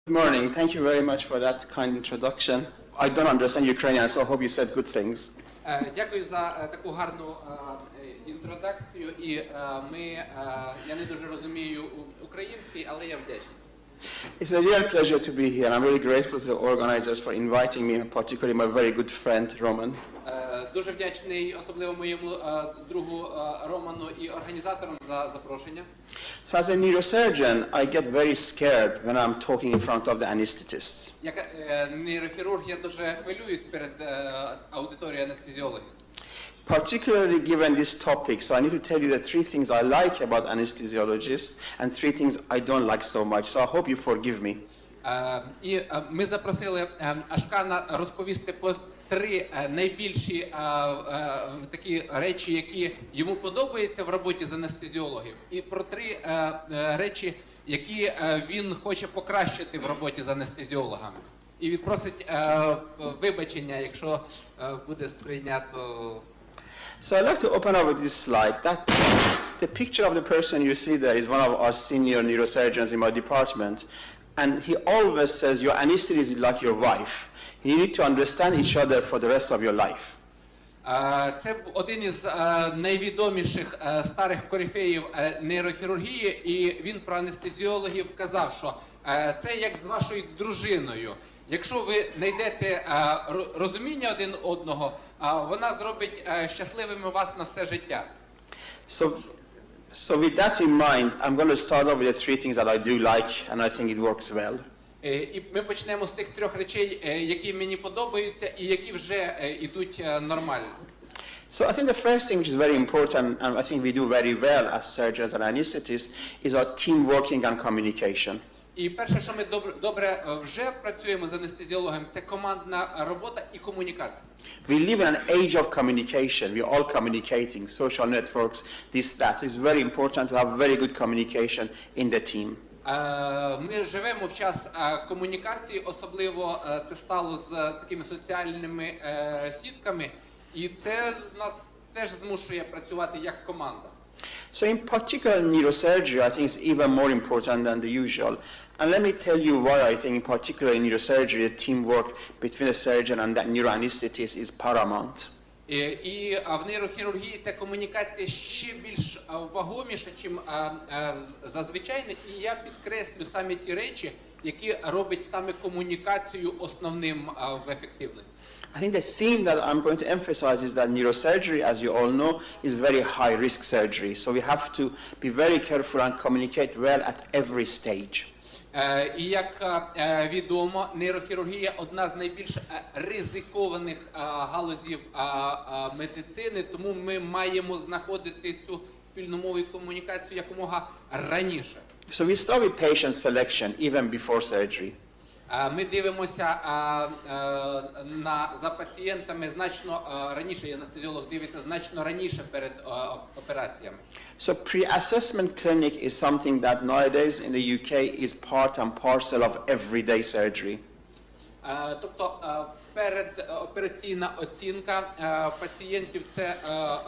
Good morning. Thank you very much for that kind introduction. I don't understand Ukrainian, so I hope you said good things. Дякую за таку гарну інтродакцію. І я не дуже розумію український, але я вдячний. It's a real pleasure to be here. I'm really grateful to the organizers for inviting me, and particularly my very good friend, Roman. Дуже вдячний, особливо моєму другу Роману і організаторам за запрошення. So as a neurosurgeon, I get very scared when I'm talking in front of the anesthetists. Як нейрохірург, я дуже хвилююсь перед аудиторією анестезіологів. Particularly given this topic, so I need to tell you the three things I like about anesthesiologists and three things I don't like so much. So I hope you forgive me. І ми запросили Ашкана розповісти по три найбільші такі речі, які йому подобаються в роботі з анестезіологів, і про три речі, які він хоче покращити в роботі з анестезіологами. І відпросить вибачення, якщо буде сприйнято. So I'd like to open up with this slide. The picture of the person you see there is one of our senior neurosurgeons in my department, and he always says your anesthetist is like your wife. You need to understand each other for the rest of your life. Це один із найвідоміших старих корифеїв нейрохірургії, і він про анестезіологів казав, що це як з вашою дружиною. Якщо ви знайдете розуміння один одного, вона зробить щасливими вас на все життя. So with that in mind, I'm going to start off with the three things that I do like, and I think it works well. І ми почнемо з тих трьох речей, які мені подобаються і які вже йдуть нормально. So I think the first thing which is very important, and I think we do very well as surgeons and anesthetists, is our team working and communication. І перше, що ми добре вже працюємо з анестезіологом, це командна робота і комунікація. We live in an age of communication. We are all communicating, social networks, this, that. So it's very important to have very good communication in the team. Ми живемо в час комунікації, особливо це стало з такими соціальними сітками, і це нас теж змушує працювати як команда. So in particular neurosurgery, I think it's even more important than the usual. And let me tell you why I think in particular in neurosurgery, the teamwork between the surgeon and the neuroanesthetist is paramount. І в нейрохірургії ця комунікація ще більш вагоміша, чим зазвичай, і я підкреслю саме ті речі, які роблять саме комунікацію основним в ефективності. I think the theme that I'm going to emphasize is that neurosurgery, as you all know, is very high-risk surgery. So we have to be very careful and communicate well at every stage. І як відомо, нейрохірургія – одна з найбільш ризикованих галузів медицини, тому ми маємо знаходити цю спільну мову і комунікацію якомога раніше. So we start with patient selection even before surgery. Ми дивимося за пацієнтами значно раніше, і анестезіолог дивиться значно раніше перед операціями. So pre-assessment clinic is something that nowadays in the UK is part and parcel of everyday surgery. Тобто передопераційна оцінка пацієнтів – це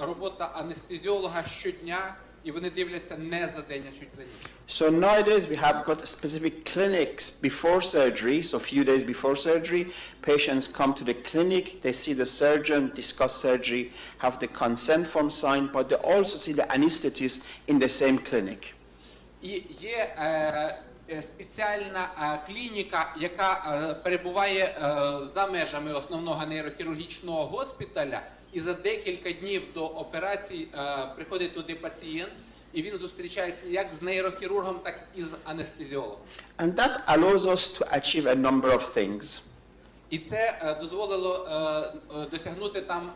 робота анестезіолога щодня, і вони дивляться не за день, а чуть раніше. So nowadays we have got specific clinics before surgery, so a few days before surgery, patients come to the clinic, they see the surgeon, discuss surgery, have the consent form signed, but they also see the anesthetist in the same clinic. І є спеціальна клініка, яка перебуває за межами основного нейрохірургічного госпіталя, і за декілька днів до операції приходить туди пацієнт, і він зустрічається як з нейрохірургом, так і з анестезіологом. And that allows us to achieve a number of things. І це дозволило досягнути там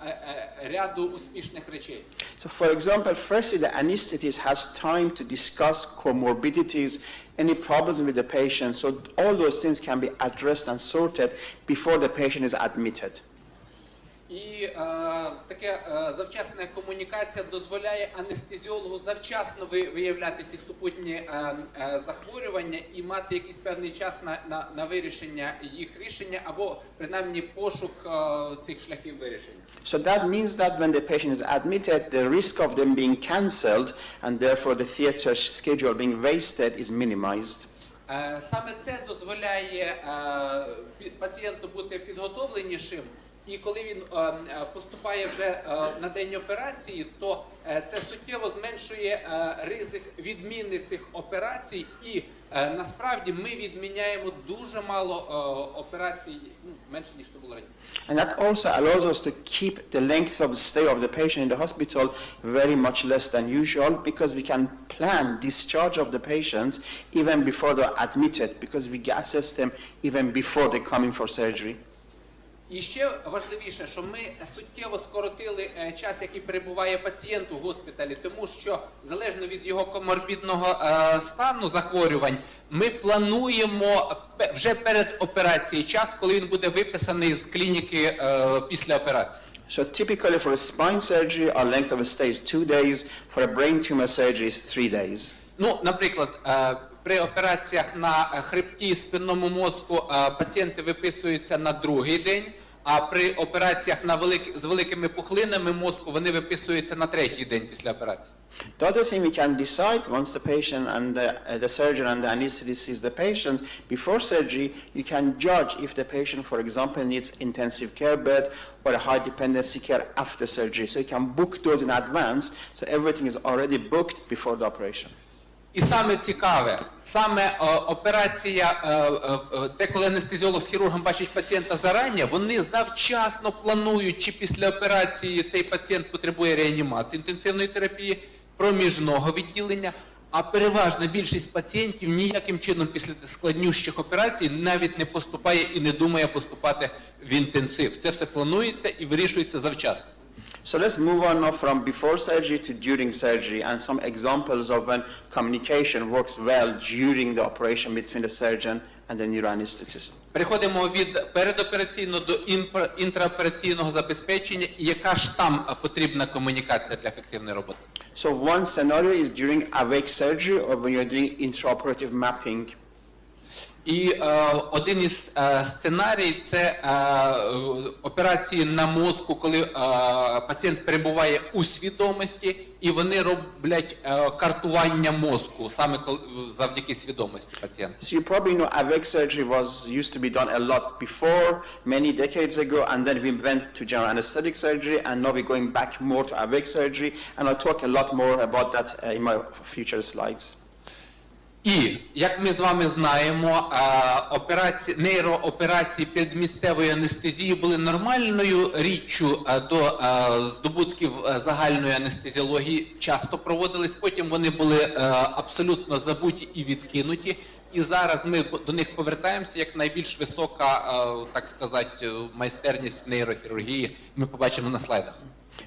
ряду успішних речей. So for example, firstly, the anesthetist has time to discuss comorbidities, any problems with the patient, so all those things can be addressed and sorted before the patient is admitted. І така завчасна комунікація дозволяє анестезіологу завчасно виявляти ці супутні захворювання і мати якийсь певний час на вирішення їх рішення або принаймні пошук цих шляхів вирішення. So that means that when the patient is admitted, the risk of them being cancelled and therefore the theater schedule being wasted is minimized. Саме це дозволяє пацієнту бути підготовленішим, і коли він поступає вже на день операції, то це суттєво зменшує ризик відміни цих операцій, і насправді ми відміняємо дуже мало операцій, менше ніж це було раніше. And that also allows us to keep the length of stay of the patient in the hospital very much less than usual, because we can plan discharge of the patient even before they're admitted, because we assess them even before they come in for surgery. І ще важливіше, що ми суттєво скоротили час, який перебуває пацієнт у госпіталі, тому що залежно від його коморбідного стану захворювань, ми плануємо вже перед операцією час, коли він буде виписаний з клініки після операції. So typically for a spine surgery, our length of stay is 2 days. For a brain tumor surgery is 3 days. Ну, наприклад, при операціях на хребті і спинному мозку пацієнти виписуються на другий день, а при операціях з великими пухлинами мозку вони виписуються на третій день після операції. The other thing we can decide once the patient and the surgeon and the anesthetist sees the patient before surgery, you can judge if the patient, for example, needs intensive care bed or a high dependency care after surgery. So you can book those in advance, so everything is already booked before the operation. І саме цікаве, саме операція, коли анестезіолог з хірургом бачить пацієнта зарані, вони завчасно планують, чи після операції цей пацієнт потребує реанімації, інтенсивної терапії, проміжного відділення, а переважна більшість пацієнтів ніяким чином після складнющих операцій навіть не поступає і не думає поступати в інтенсив. Це все планується і вирішується завчасно. So let's move on now from before surgery to during surgery, and some examples of when communication works well during the operation between the surgeon and the neuroanesthetist. Переходимо від передопераційного до інтраопераційного забезпечення, і яка ж там потрібна комунікація для ефективної роботи? So one scenario is during awake surgery or when you're doing intraoperative mapping. І один із сценарій – це операції на мозку, коли пацієнт перебуває у свідомості, і вони роблять картування мозку, саме завдяки свідомості пацієнта. So you probably know awake surgery used to be done a lot before, many decades ago, and then we went to general anesthetic surgery, and now we're going back more to awake surgery, and I'll talk a lot more about that in my future slides. І, як ми з вами знаємо, нейрооперації перед місцевою анестезією були нормальною річчю до здобутків загальної анестезіології, часто проводились, потім вони були абсолютно забуті і відкинуті, і зараз ми до них повертаємося як найбільш висока, так сказати, майстерність в нейрохірургії, ми побачимо на слайдах.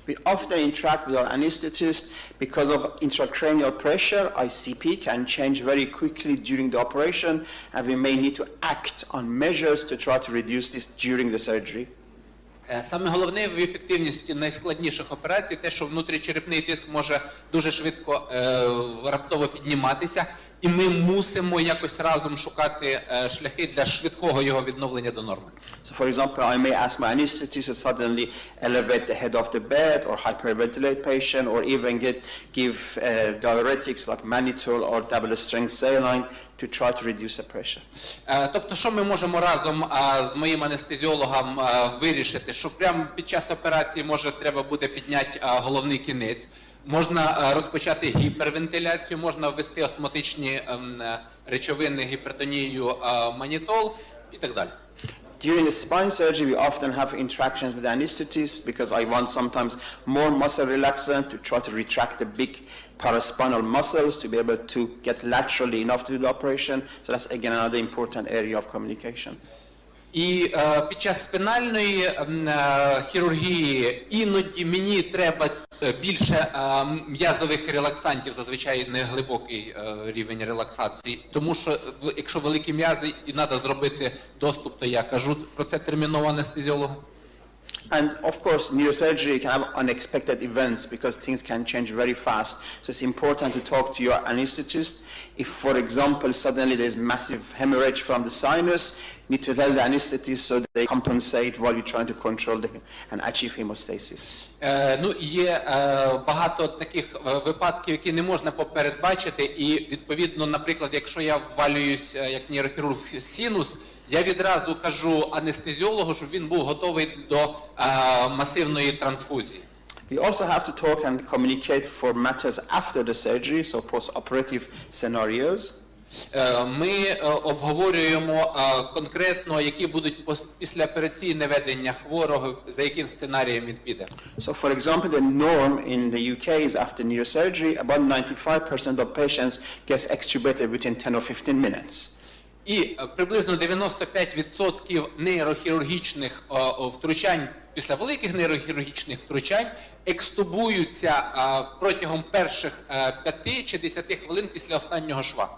We often interact with our anesthetist because of intracranial pressure. ICP can change very quickly during the operation, and we may need to act on measures to try to reduce this during the surgery. Саме головне в ефективності найскладніших операцій те, що внутрічерепний тиск може дуже швидко раптово підніматися, і ми мусимо якось разом шукати шляхи для швидкого його відновлення до норми. So for example, I may ask my anesthetist to suddenly elevate the head of the bed or hyperventilate patient, or even give diuretics like mannitol or double-strength saline to try to reduce the pressure. Тобто, що ми можемо разом з моїм анестезіологом вирішити, що прямо під час операції може треба буде підняти головний кінець, можна розпочати гіпервентиляцію, можна ввести осмотичні речовини, гіпертонію, манітол і так далі. During the spine surgery, we often have interactions with the anesthetist because I want sometimes more muscle relaxant to try to retract the big paraspinal muscles to be able to get laterally enough to do the operation. So that's again another important area of communication. І під час спинальної хірургії іноді мені треба більше м'язових релаксантів, зазвичай не глибокий рівень релаксації, тому що якщо великі м'язи і треба зробити доступ, то я кажу про це терміново анестезіологу. And of course, neurosurgery can have unexpected events because things can change very fast. So it's important to talk to your anesthetist. If, for example, suddenly there's massive hemorrhage from the sinus, you need to tell the anesthetist so they compensate while you're trying to control and achieve hemostasis. Ну, є багато таких випадків, які не можна попередбачити, і відповідно, наприклад, якщо я ввалююсь як нейрохірург в синус, я відразу кажу анестезіологу, щоб він був готовий до масивної трансфузії. We also have to talk and communicate for matters after the surgery, so post-operative scenarios. Ми обговорюємо конкретно, які будуть післяопераційне ведення хворого, за яким сценарієм він піде. So, for example, the norm in the UK is after neurosurgery, about 95% of patients gets extubated within 10 or 15 minutes. І приблизно 95% нейрохірургічних втручань, після великих нейрохірургічних втручань, екстубуються протягом перших 5 чи 10 хвилин після останнього шва.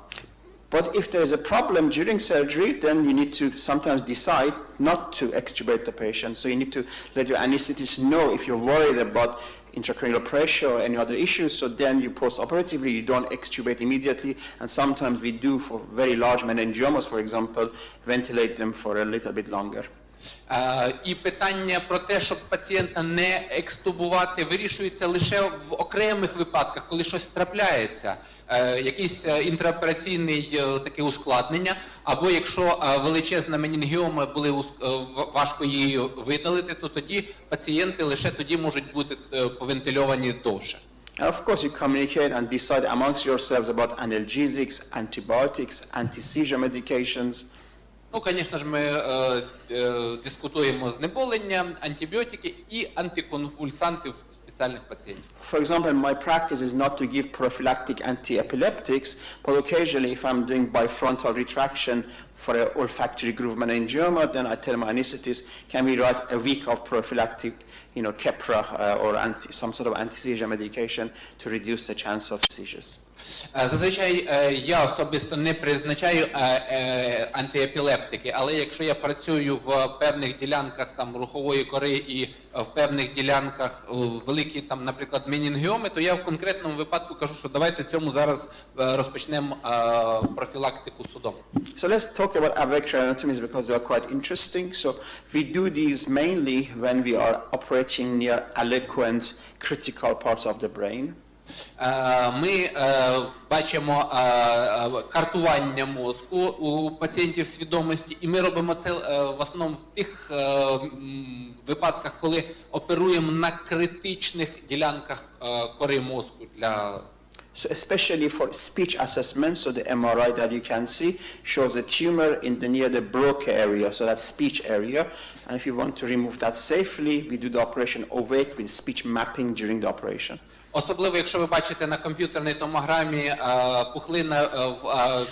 But if there is a problem during surgery, then you need to sometimes decide not to extubate the patient. So you need to let your anesthetist know if you're worried about intracranial pressure or any other issues. So then you post-operatively, you don't extubate immediately. And sometimes we do for very large meningiomas, for example, ventilate them for a little bit longer. І питання про те, щоб пацієнта не екстубувати, вирішується лише в окремих випадках, коли щось трапляється, якісь інтраопераційне таке ускладнення, або якщо величезна менінгіома, були важко її видалити, то тоді пацієнти лише тоді можуть бути повентильовані довше. And of course, you communicate and decide amongst yourselves about analgesics, antibiotics, anti-seizure medications. Ну, звісно ж, ми дискутуємо знеболення, антибіотики і антиконвульсанти в спеціальних пацієнтів. For example, my practice is not to give prophylactic anti-epileptics, but occasionally if I'm doing bifrontal retraction for an olfactory groove meningioma, then I tell my anesthetist, can we write a week of prophylactic, Keppra or some sort of anti-seizure medication to reduce the chance of seizures. Зазвичай я особисто не призначаю антиепілептики, але якщо я працюю в певних ділянках там рухової кори і в певних ділянках великі там, наприклад, менінгіоми, то я в конкретному випадку кажу, що давайте цьому зараз розпочнемо профілактику судом. So let's talk about avector anatomies because they are quite interesting. So we do these mainly when we are operating near eloquent critical parts of the brain. Ми бачимо картування мозку у пацієнтів свідомості, і ми робимо це в основному в тих випадках, коли оперуємо на критичних ділянках кори мозку для... So especially for speech assessment, so the MRI that you can see shows a tumor near the Broca area, so that's speech area. And if you want to remove that safely, we do the operation awake with speech mapping during the operation. Особливо, якщо ви бачите на комп'ютерній томограмі пухлина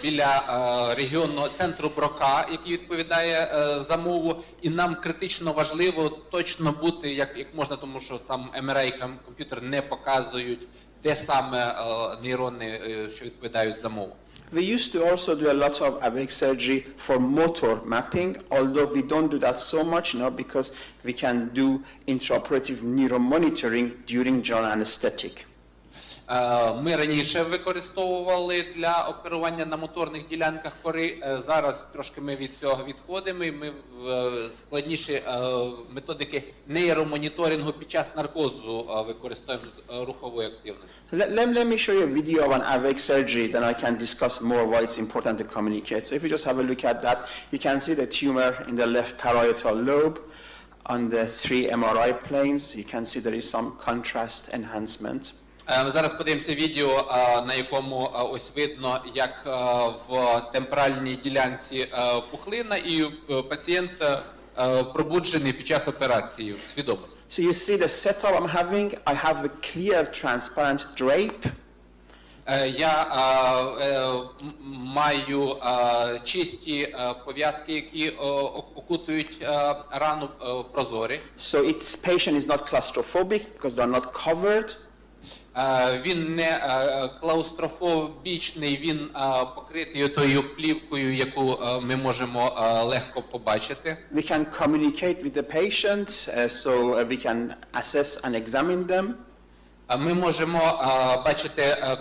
біля регіонного центру Брока, який відповідає за мову, і нам критично важливо точно бути, як можна, тому що там MRI комп'ютер не показують, де саме нейрони, що відповідають за мову. We used to also do a lot of awake surgery for motor mapping, although we don't do that so much now because we can do intraoperative neuromonitoring during general anesthetic. Ми раніше використовували для оперування на моторних ділянках кори. Зараз трошки ми від цього відходимо, і ми складніші методики нейромоніторингу під час наркозу використовуємо з руховою активністю. Let me show you a video of an awake surgery, then I can discuss more why it's important to communicate. So if you just have a look at that, you can see the tumor in the left parietal lobe on the 3 MRI planes. You can see there is some contrast enhancement. Зараз подивимося відео, на якому ось видно, як в темпоральній ділянці пухлина, і пацієнт пробуджений під час операції в свідомості. So you see the setup I'm having. I have a clear transparent drape. Я маю чисті пов'язки, які окутують рану, прозорі. So its patient is not claustrophobic because they are not covered. Він не клаустрофобічний, він покритий тою плівкою, яку ми можемо легко побачити. We can communicate with the patient, so we can assess and examine them. Ми можемо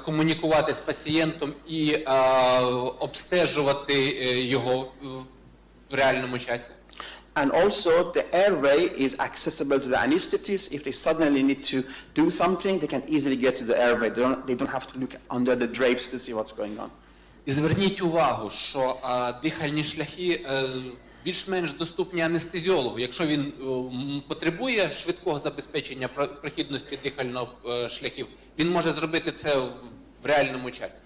комунікувати з пацієнтом і обстежувати його в реальному часі. And also, the airway is accessible to the anesthetist. If they suddenly need to do something, they can easily get to the airway. They don't have to look under the drapes to see what's going on. І зверніть увагу, що дихальні шляхи більш-менш доступні анестезіологу. Якщо він потребує швидкого забезпечення прохідності дихальних шляхів, він може зробити це в реальному часі.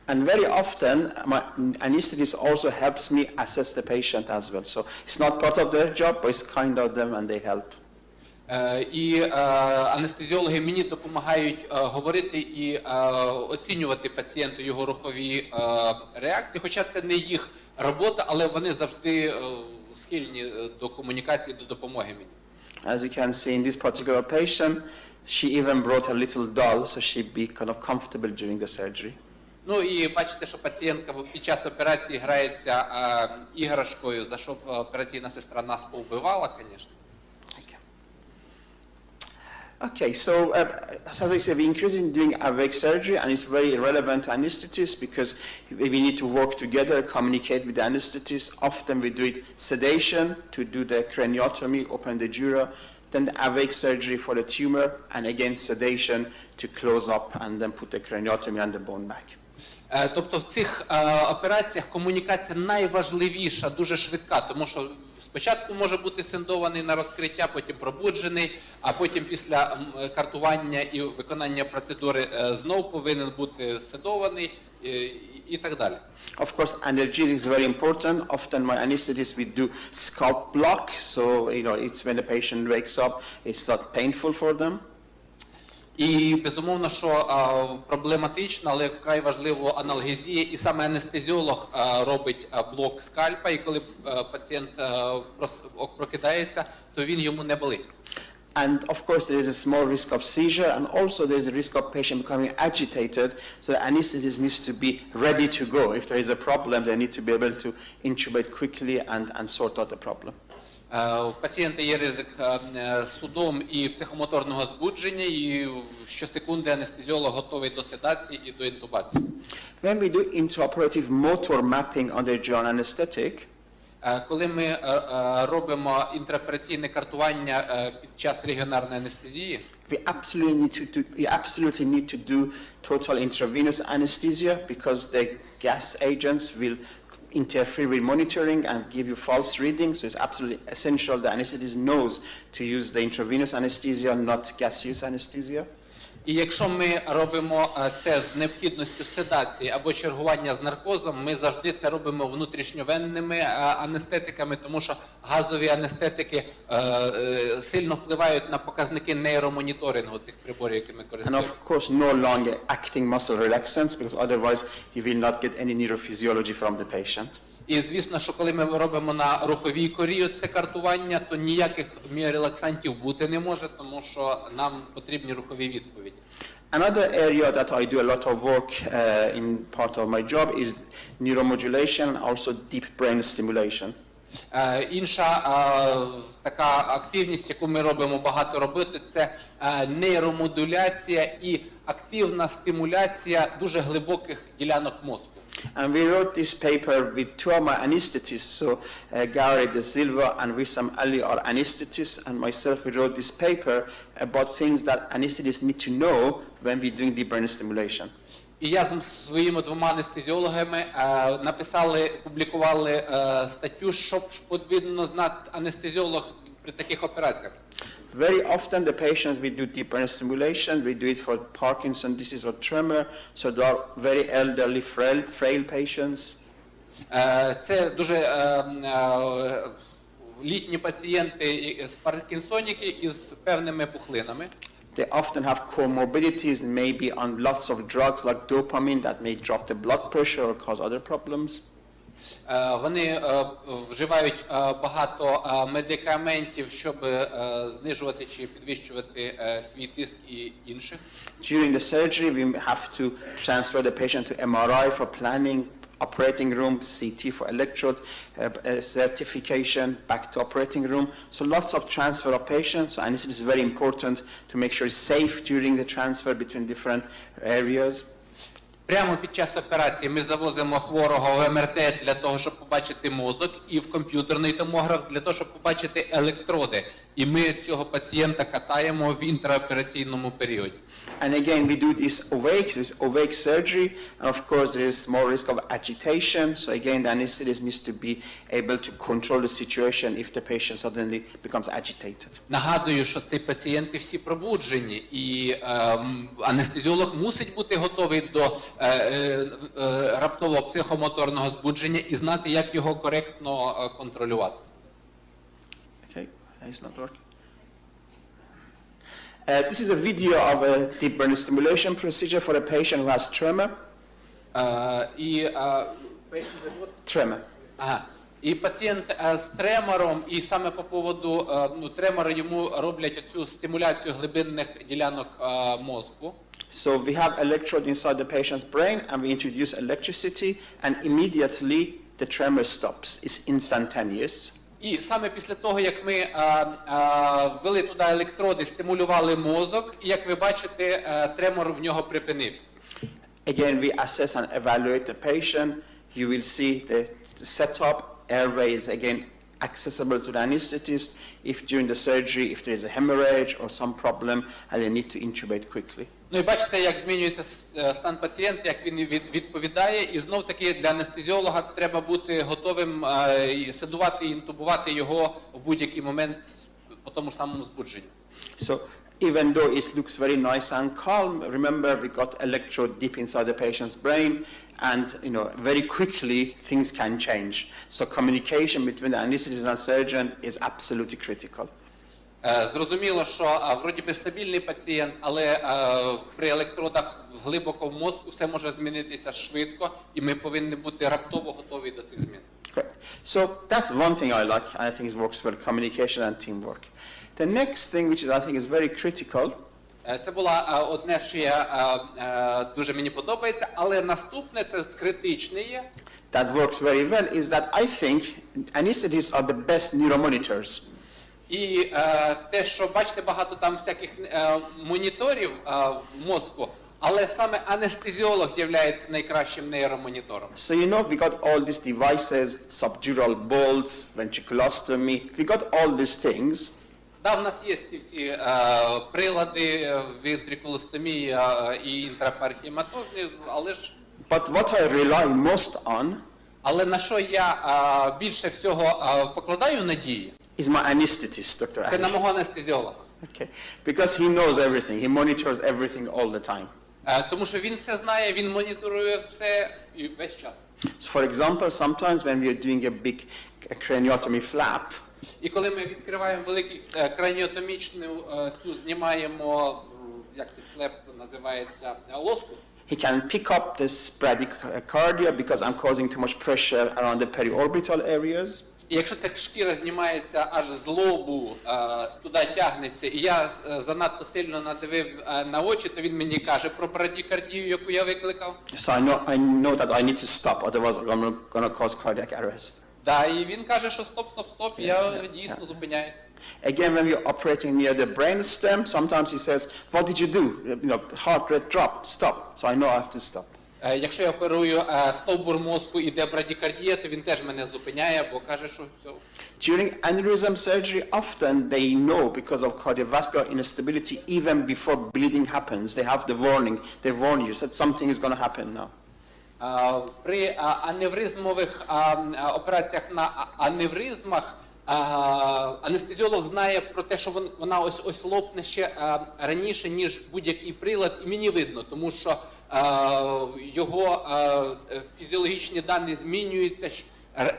And very often, my anesthetist also helps me assess the patient as well. So it's not part of their job, but it's kind of them and they help. І анестезіологи мені допомагають говорити і оцінювати пацієнту його рухові реакції, хоча це не їх робота, але вони завжди схильні до комунікації, до допомоги мені. As you can see in this particular patient, she even brought a little doll, so she'd be kind of comfortable during the surgery. Ну і бачите, що пацієнтка під час операції грається іграшкою, за що операційна сестра нас повбивала, звісно. Okay, so as I said, we increasingly doing awake surgery, and it's very relevant to anesthetists because we need to work together, communicate with the anesthetist. Often we do it sedation to do the craniotomy, open the dura, then the awake surgery for the tumor, and again sedation to close up and then put the craniotomy and the bone back. Тобто в цих операціях комунікація найважливіша, дуже швидка, тому що спочатку може бути сендований на розкриття, потім пробуджений, а потім після картування і виконання процедури знов повинен бути седований і так далі. Of course, analgesia is very important. Often my anesthetist we do scalp block, so it's when the patient wakes up, it's not painful for them. І безумовно, що проблематично, але вкрай важливо аналгезія, і саме анестезіолог робить блок скальпа, і коли пацієнт прокидається, то він йому не болить. And of course there is a small risk of seizure, and also there is a risk of patient becoming agitated, so the anesthetist needs to be ready to go. If there is a problem, they need to be able to intubate quickly and sort out the problem. У пацієнта є ризик судом і психомоторного збудження, і щосекунди анестезіолог готовий до седації і до інтубації. When we do intraoperative motor mapping under general anesthetic, коли ми робимо інтраопераційне картування під час регіонарної анестезії, we absolutely need to do total intravenous anesthesia because the gas agents will interfere with monitoring and give you false readings. So it's absolutely essential the anesthetist knows to use the intravenous anesthesia, not gaseous anesthesia. І якщо ми робимо це з необхідністю седації або чергування з наркозом, ми завжди це робимо внутрішньовенними анестетиками, тому що газові анестетики сильно впливають на показники нейромоніторингу тих приборів, якими користуємося. And of course no longer acting muscle relaxants because otherwise you will not get any neurophysiology from the patient. І звісно, що коли ми робимо на руховій корі це картування, то ніяких міорелаксантів бути не може, тому що нам потрібні рухові відповіді. Another area that I do a lot of work in part of my job is neuromodulation and also deep brain stimulation. Інша така активність, яку ми робимо багато робити, це нейромодуляція і активна стимуляція дуже глибоких ділянок мозку. And we wrote this paper with two of my anesthetists, so Gary De Silva and Wissam Ali are anesthetists, and myself, we wrote this paper about things that anesthetists need to know when we're doing deep brain stimulation. І я з своїми двома анестезіологами публікували статтю, що повинен знати анестезіолог при таких операціях. Very often the patients we do deep brain stimulation, we do it for Parkinson disease or tremor, so they are very elderly, frail patients. Це дуже літні пацієнти з паркінсоніки із певними пухлинами. They often have comorbidities, maybe on lots of drugs like dopamine that may drop the blood pressure or cause other problems. Вони вживають багато медикаментів, щоб знижувати чи підвищувати свій тиск і інших. During the surgery, we have to transfer the patient to MRI for planning, operating room, CT for electrode certification, back to operating room. So lots of transfer of patients, and this is very important to make sure it's safe during the transfer between different areas. Прямо під час операції ми завозимо хворого в МРТ для того, щоб побачити мозок, і в комп'ютерний томограф для того, щоб побачити електроди. І ми цього пацієнта катаємо в інтраопераційному періоді. And again, we do this awake surgery, and of course there is more risk of agitation. So again, the anesthetist needs to be able to control the situation if the patient suddenly becomes agitated. Нагадую, що ці пацієнти всі пробуджені, і анестезіолог мусить бути готовий до раптового психомоторного збудження і знати, як його коректно контролювати. Okay, it's not working. This is a video of a deep brain stimulation procedure for a patient who has tremor. Tremor. Ага. І пацієнт з тремором, і саме по поводу тремору йому роблять оцю стимуляцію глибинних ділянок мозку. So we have electrode inside the patient's brain, and we introduce electricity, and immediately the tremor stops. It's instantaneous. І саме після того, як ми ввели туди електроди, стимулювали мозок, і як ви бачите, тремор в нього припинився. Again, we assess and evaluate the patient. You will see the setup, airway is again accessible to the anesthetist. If during the surgery, if there is a hemorrhage or some problem, and they need to intubate quickly. Ну і бачите, як змінюється стан пацієнта, як він відповідає, і знов таки для анестезіолога треба бути готовим седувати і інтубувати його в будь-який момент по тому ж самому збудженню. So even though it looks very nice and calm, remember we got electrode deep inside the patient's brain, and very quickly things can change. So communication between the anesthetist and surgeon is absolutely critical. Зрозуміло, що вроді би стабільний пацієнт, але при електродах глибоко в мозку все може змінитися швидко, і ми повинні бути раптово готові до цих змін. Correct. So that's one thing I like, and I think it works well, communication and teamwork. The next thing, which I think is very critical, це було одне, що дуже мені подобається, але наступне, це критичне є. that works very well, is that I think anesthetists are the best neuromonitors. І те, що бачите, багато там всяких моніторів в мозку, але саме анестезіолог є найкращим нейромонітором. So we got all these devices, subdural bolts, ventriculostomy, we got all these things. Да, в нас є ці всі прилади, вентрикулостомії і інтрапархематозні, але ж... But what I rely most on Але на що я більше всього покладаю надії? is my anesthetist, Dr. Це на Ali. мого анестезіолога. Okay. Because he knows everything, he monitors everything all the time. Тому що він все знає, він моніторує все і весь час. So for example, sometimes when we are doing a big craniotomy flap, І коли ми відкриваємо великий краніотомічну, цю знімаємо, як цей флеп називається, лоскут, he can pick up this bradycardia because I'm causing too much pressure around the periorbital areas. І якщо ця шкіра знімається аж з лобу, туди тягнеться, і я занадто сильно надавив на очі, то він мені каже про брадікардію, яку я викликав. So I know that I need to stop, otherwise I'm going to cause cardiac arrest. Да, і він каже, що стоп, я дійсно зупиняюся. Again, when we're operating near the brainstem, sometimes he says, what did you do? Heart rate dropped, stop. So I know I have to stop. Якщо я оперую стовбур мозку і де брадікардія, то він теж мене зупиняє, бо каже, що все. During aneurysm surgery, often they know because of cardiovascular instability, even before bleeding happens, they have the warning. They warn you that something is going to happen now. При аневризмових операціях на аневризмах анестезіолог знає про те, що вона ось лопне ще раніше, ніж будь-який прилад, і мені видно, тому що його фізіологічні дані змінюються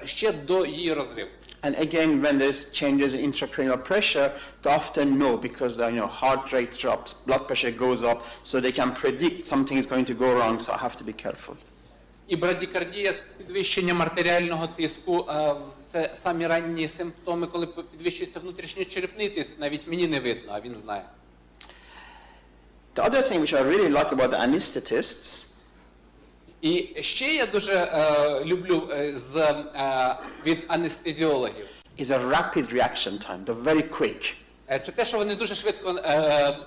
ще до її розриву. And again, when there's changes in intracranial pressure, they often know because heart rate drops, blood pressure goes up, so they can predict something is going to go wrong, so I have to be careful. І брадікардія, підвищення артеріального тиску, це самі ранні симптоми, коли підвищується внутрішньочерепний тиск. Навіть мені не видно, а він знає. The other thing which I really like about the anesthetists І ще я дуже люблю від анестезіологів. is a rapid reaction time. They're very quick. Це те, що вони дуже швидко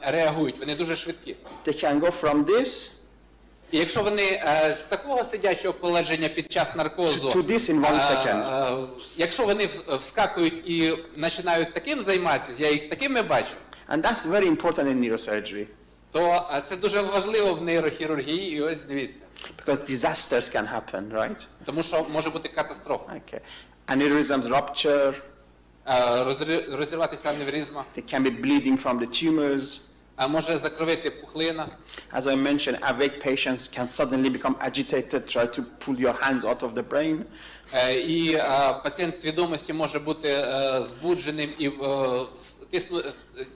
реагують, вони дуже швидкі. They can go from this І якщо вони з такого сидячого положення під час наркозу, to this in 1 second. Якщо вони вскакують і починають таким займатися, я їх такими бачу, And that's very important in neurosurgery то це дуже важливо в нейрохірургії, і ось дивіться. because disasters can happen, right? Тому що може бути катастрофа. Okay. Aneurysms rupture, Розірватися аневризма, they can be bleeding from the tumors. може закровити пухлина. As I mentioned, awake patients can suddenly become agitated, try to pull your hands out of the brain. І пацієнт свідомості може бути збудженим і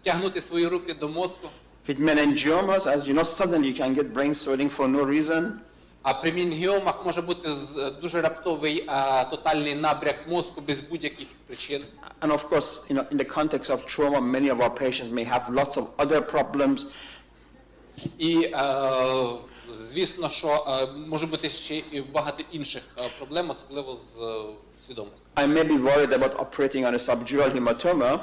тягнути свої руки до мозку. With meningiomas, as you know, suddenly you can get brain swelling for no reason. А при менінгіомах може бути дуже раптовий тотальний набряк мозку без будь-яких причин. And of course, in the context of trauma, many of our patients may have lots of other problems. І звісно, що може бути ще і багато інших проблем, особливо з свідомістю. I may be worried about operating on a subdural hematoma.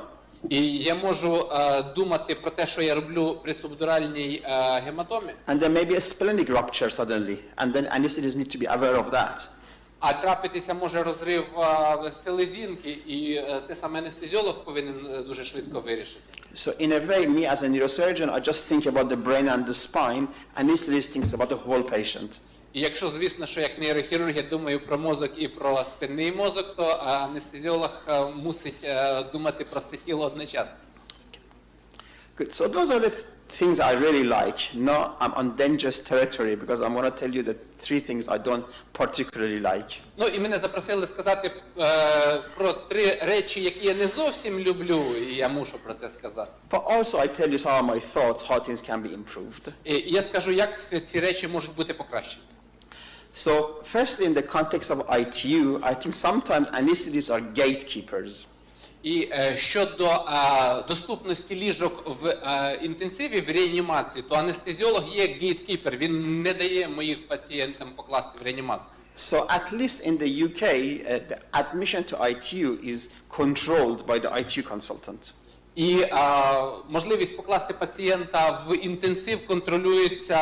І я можу думати про те, що я роблю при субдуральній гематомі. And there may be a splenic rupture suddenly, and then anesthetists need to be aware of that. А трапитися може розрив селезінки, і це саме анестезіолог повинен дуже швидко вирішити. So in a way, me as a neurosurgeon, I just think about the brain and the spine. Anesthetist thinks about the whole patient. І якщо, звісно, що як нейрохірург я думаю про мозок і про спинний мозок, то анестезіолог мусить думати про все тіло одночасно. Good. So those are the things I really like. Now I'm on dangerous territory because I'm going to tell you the 3 things I don't particularly like. Ну і мене запросили сказати про 3 речі, які я не зовсім люблю, і я мушу про це сказати. But also I tell you some of my thoughts, how things can be improved. І я скажу, як ці речі можуть бути покращені. So firstly, in the context of ITU, I think sometimes anesthetists are gatekeepers. І щодо доступності ліжок в інтенсиві, в реанімації, то анестезіолог є гейткіпер, він не дає моїх пацієнтам покласти в реанімацію. So at least in the UK, the admission to ITU is controlled by the ITU consultant. І можливість покласти пацієнта в інтенсив контролюється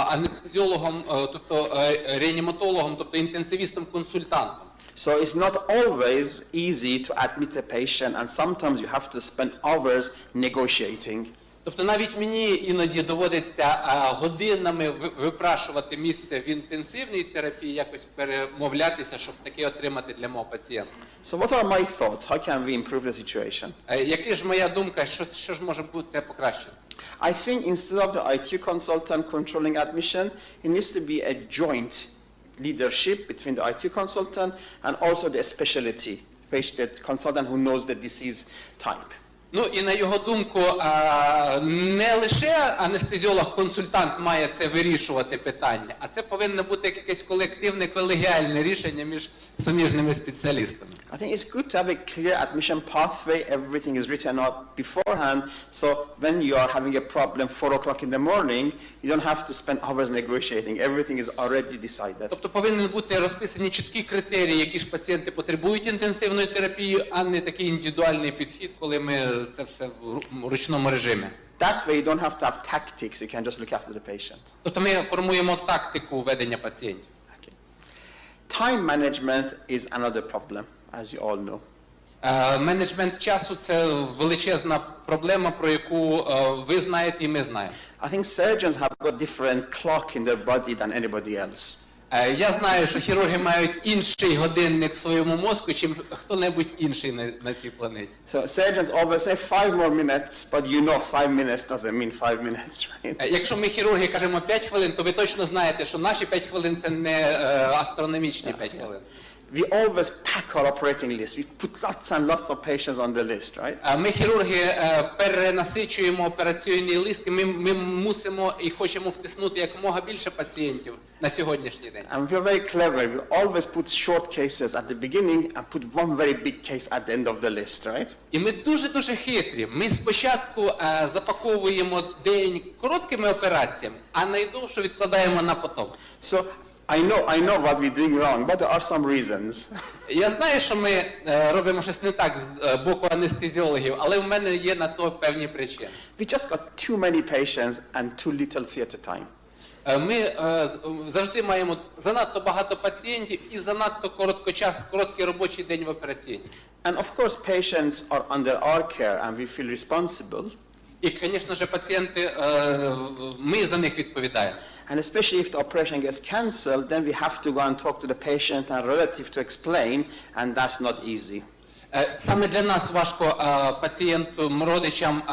анестезіологом, тобто реаніматологом, тобто інтенсивістом-консультантом. So it's not always easy to admit a patient, and sometimes you have to spend hours negotiating. Тобто навіть мені іноді доводиться годинами випрашувати місце в інтенсивній терапії, якось перемовлятися, щоб таке отримати для мого пацієнта. So what are my thoughts? How can we improve the situation? Яка ж моя думка, що ж може бути це покращено? I think instead of the ITU consultant controlling admission, it needs to be a joint leadership between the ITU consultant and also the specialty, the consultant who knows the disease type. Ну і на його думку, не лише анестезіолог-консультант має це вирішувати питання, а це повинно бути якесь колективне, колегіальне рішення між суміжними спеціалістами. I think it's good to have a clear admission pathway. Everything is written out beforehand. So when you are having a problem 4 o'clock in the morning, you don't have to spend hours negotiating. Everything is already decided. Тобто повинні бути розписані чіткі критерії, які ж пацієнти потребують інтенсивної терапії, а не такий індивідуальний підхід, коли ми це все в ручному режимі. That way you don't have to have tactics. You can just look after the patient. Тобто ми формуємо тактику ведення пацієнтів. Okay. Time management is another problem, as you all know. Менеджмент часу – це величезна проблема, про яку ви знаєте і ми знаємо. I think surgeons have got different clock in their body than anybody else. Я знаю, що хірурги мають інший годинник в своєму мозку, чим хто-небудь інший на цій планеті. So surgeons always say 5 more minutes, but you know 5 minutes doesn't mean 5 minutes, right? Якщо ми хірурги кажемо 5 хвилин, то ви точно знаєте, що наші 5 хвилин – це не астрономічні 5 хвилин. we always pack our operating list. We put lots and lots of patients on the list, right? Ми, хірурги, перенасичуємо операційний лист, і ми мусимо і хочемо втиснути якомога більше пацієнтів на сьогоднішній день. And we're very clever. We always put short cases at the beginning and put one very big case at the end of the list, right? І ми дуже-дуже хитрі. Ми спочатку запаковуємо день короткими операціями, а найдовше відкладаємо на потом. So I know what we're doing wrong, but there are some reasons. Я знаю, що ми робимо щось не так з боку анестезіологів, але в мене є на то певні причини. We just got too many patients and too little theater time. Ми завжди маємо занадто багато пацієнтів і занадто короткий робочий день в операційній. And of course, patients are under our care and we feel responsible. І, звісно ж, пацієнти, ми за них відповідаємо. And especially if the operation gets cancelled, then we have to go and talk to the patient and relative to explain, and that's not easy. Саме для нас важко пацієнтам, родичам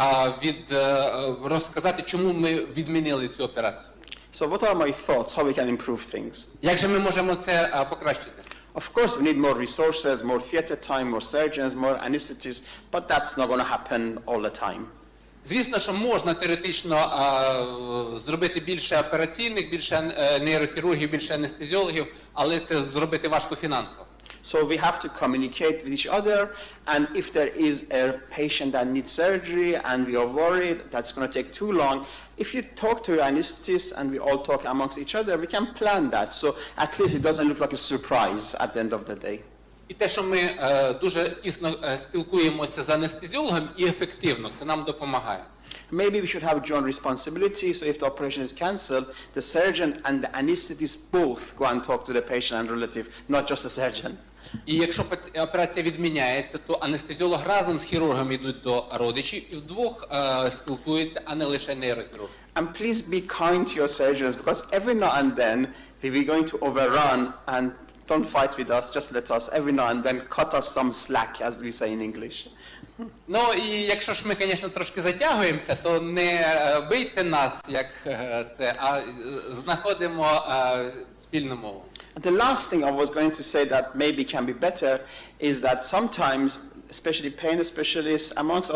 розказати, чому ми відмінили цю операцію. So what are my thoughts, how we can improve things? Як же ми можемо це покращити? Of course, we need more resources, more theater time, more surgeons, more anesthetists, but that's not going to happen all the time. Звісно, що можна теоретично зробити більше операційних, більше нейрохірургів, більше анестезіологів, але це зробити важко фінансово. So we have to communicate with each other, and if there is a patient that needs surgery and we are worried that's going to take too long, if you talk to your anesthetist and we all talk amongst each other, we can plan that, so at least it doesn't look like a surprise at the end of the day. І те, що ми дуже тісно спілкуємося з анестезіологом і ефективно, це нам допомагає. Maybe we should have joint responsibility, so if the operation is cancelled, the surgeon and the anesthetist both go and talk to the patient and relative, not just the surgeon. І якщо операція відміняється, то анестезіолог разом з хірургом йдуть до родичів і вдвох спілкуються, а не лише нейрохірург. And please be kind to your surgeons, because every now and then we're going to overrun, and don't fight with us, just let us every now and then cut us some slack, as we say in English. Ну і якщо ж ми, звісно, трошки затягуємося, то не бийте нас, як це, а знаходимо спільну мову. The last thing I was going to say that maybe can be better is that sometimes, especially pain specialists, amongst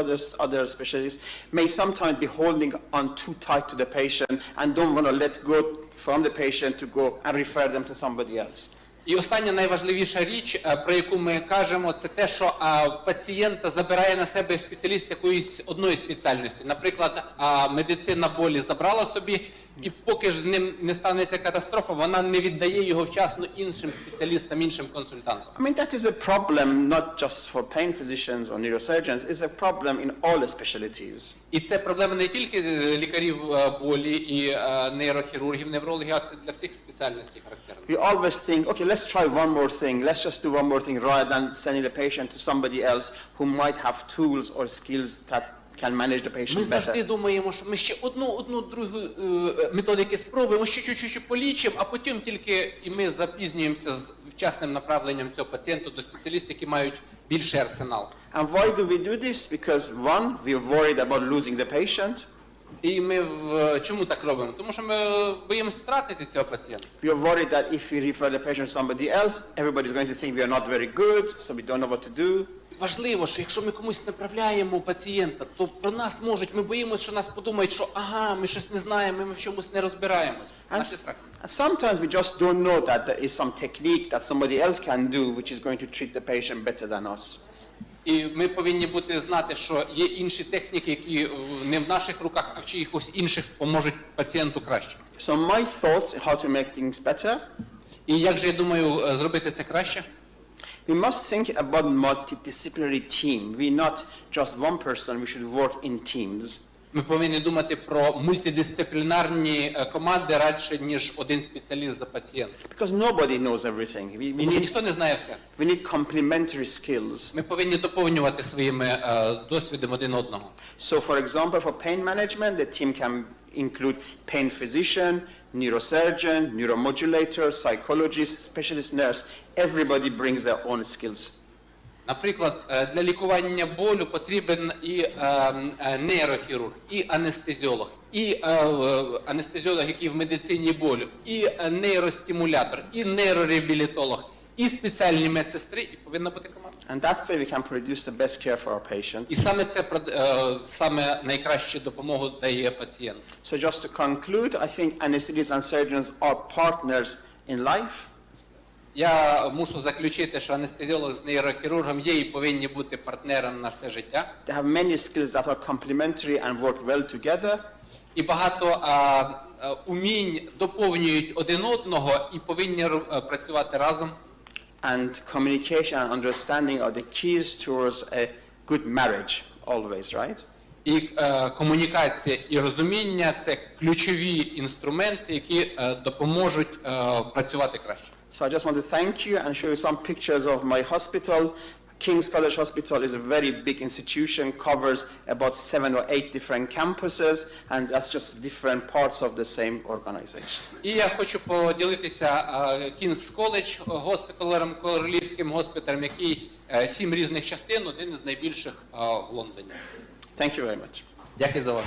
other specialists, may sometimes be holding on too tight to the patient and don't want to let go from the patient to go and refer them to somebody else. І остання найважливіша річ, про яку ми кажемо, це те, що пацієнта забирає на себе спеціаліст якоїсь одної спеціальності. Наприклад, медицина болі забрала собі, і поки ж з ним не станеться катастрофа, вона не віддає його вчасно іншим спеціалістам, іншим консультантам. I mean, that is a problem not just for pain physicians or neurosurgeons, it's a problem in all the specialties. І це проблема не тільки лікарів болі і нейрохірургів, неврологів, а це для всіх спеціальностей характерно. We always think, okay, let's try one more thing, let's just do one more thing rather than sending the patient to somebody else who might have tools or skills that can manage the patient Ми better. завжди думаємо, що ми ще одну другу методики спробуємо, ще чуть-чуть полічимо, а потім тільки і ми запізнюємося з вчасним направленням цього пацієнта до спеціалістів, які мають більший арсенал. And why do we do this? Because one, we're worried about losing the patient. І ми чому так робимо? Тому що ми боїмося втратити цього пацієнта. We are worried that if we refer the patient to somebody else, everybody's going to think we are not very good, so we don't know what to do. Важливо, що якщо ми комусь направляємо пацієнта, то про нас можуть, ми боїмося, що нас подумають, що ага, ми щось не знаємо, ми в чомусь не розбираємось. And sometimes we just don't know that there is some technique that somebody else can do which is going to treat the patient better than us. І ми повинні знати, що є інші техніки, які не в наших руках, а в чиїхось інших поможуть пацієнту краще. So my thoughts how to make things better. І як же я думаю зробити це краще? We must think about multidisciplinary team. We're not just one person, we should work in teams. Ми повинні думати про мультидисциплінарні команди радше, ніж один спеціаліст за пацієнта. Because nobody knows everything. Тому що ніхто не знає все. We need complementary skills. Ми повинні доповнювати своїми досвідом один одного. So for example, for pain management, the team can include pain physician, neurosurgeon, neuromodulator, psychologist, specialist nurse. Everybody brings their own skills. Наприклад, для лікування болю потрібен і нейрохірург, і анестезіолог, і анестезіолог, який в медицині болю, і нейростимулятор, і нейрореабілітолог. і спеціальні медсестри, і повинна бути команда. And that's where we can produce the best care for our patients. І саме це саме найкращу допомогу дає пацієнт. So just to conclude, I think anesthetists and surgeons are partners in life. Я мушу заключити, що анестезіолог з нейрохірургом є і повинні бути партнером на все життя. They have many skills that are complementary and work well together. І багато умінь доповнюють один одного і повинні працювати разом. And communication and understanding are the keys towards a good marriage, always, right? І комунікація і розуміння – це ключові інструменти, які допоможуть працювати краще. So I just want to thank you and show you some pictures of my hospital. King's College Hospital is a very big institution, covers about 7 or 8 different campuses, and that's just different parts of the same organization. І я хочу поділитися King's College госпіталем, королівським госпіталем, який 7 різних частин, один із найбільших в Лондоні. Thank you very much. Дякую за увагу.